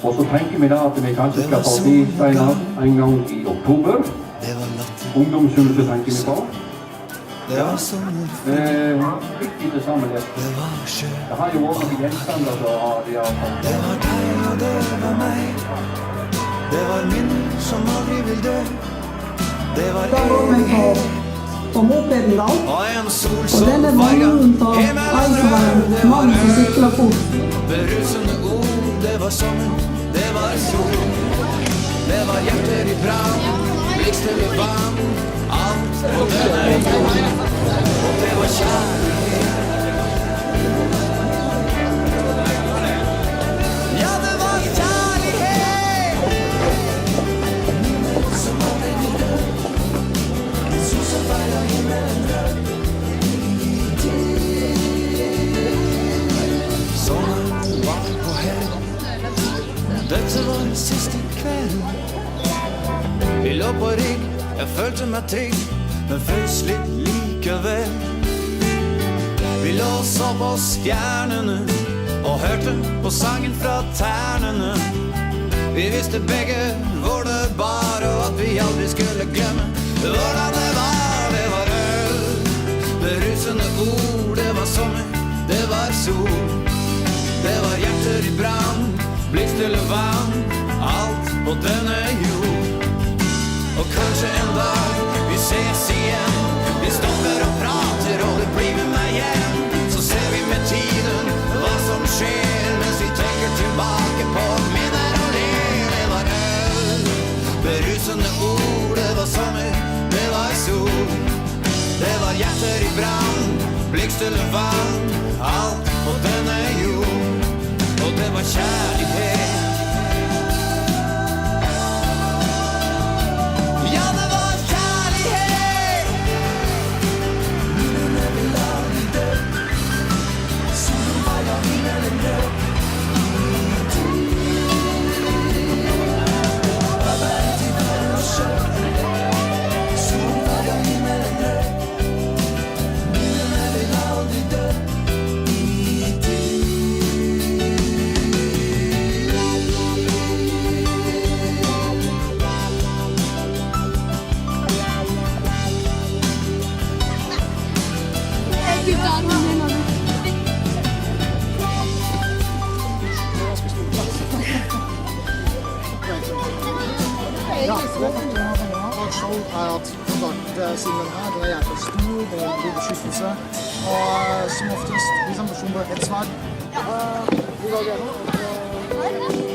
Og så tenker vi da at vi kanskje skal ta de Steinar en gang i oktober. Ungdomshuset tenker vi på. Det var sommer, Viktig til sammenlignet. Det har jo også de gjenstander som de har fått. det var deg og det var meg. Det var minner som aldri vil dø. Det var Da går vi på mopeden da, og en sol og som den er farga mannen på ei som var en mann som sykler fort. berusende ord. Det var sommer, det var sol. Det var hjerter i brann, blikkstille vann. Alt på denne jord, og det var kjærlighet. Ja, det var kjærlighet. Som aldri vil dø. Et sol som farga himmelen rød. Sommeren var på hell. Dette var den siste kvelden. Vi lå på rygg, jeg følte meg trygg, men frøs litt likevel. Vi lå og så på stjernene, og hørte på sangen fra ternene. Vi visste begge hvor det bar, og at vi aldri skulle glemme hvordan det var. Det var øl, berusende ord, det var sommer, det var sol. Det var hjerter i brann, blikkstille vann, alt på denne jord. Og kanskje en dag vi ses igjen. Vi stopper og prater, og du blir med meg hjem. Så ser vi med tiden hva som skjer, mens vi tenker tilbake på minner og ler. Det var øl, berusende ord, det var sommer, det var sol. Det var hjerter i brann, blikkstille vann, alt på denne jord. Og det var kjærlighet. Ja, det var kjærlighet. Minnene vil aldri dø. Solen farga himmelen rød. Hva verden til vær og sjø. Solen farga himmelen rød. Minnene vil aldri dø. Ja, show er at kontaktsiden her, den er jævlig stor, det er god beskyttelse, og som oftest, de som personer er helt svart. Vi går gjennom.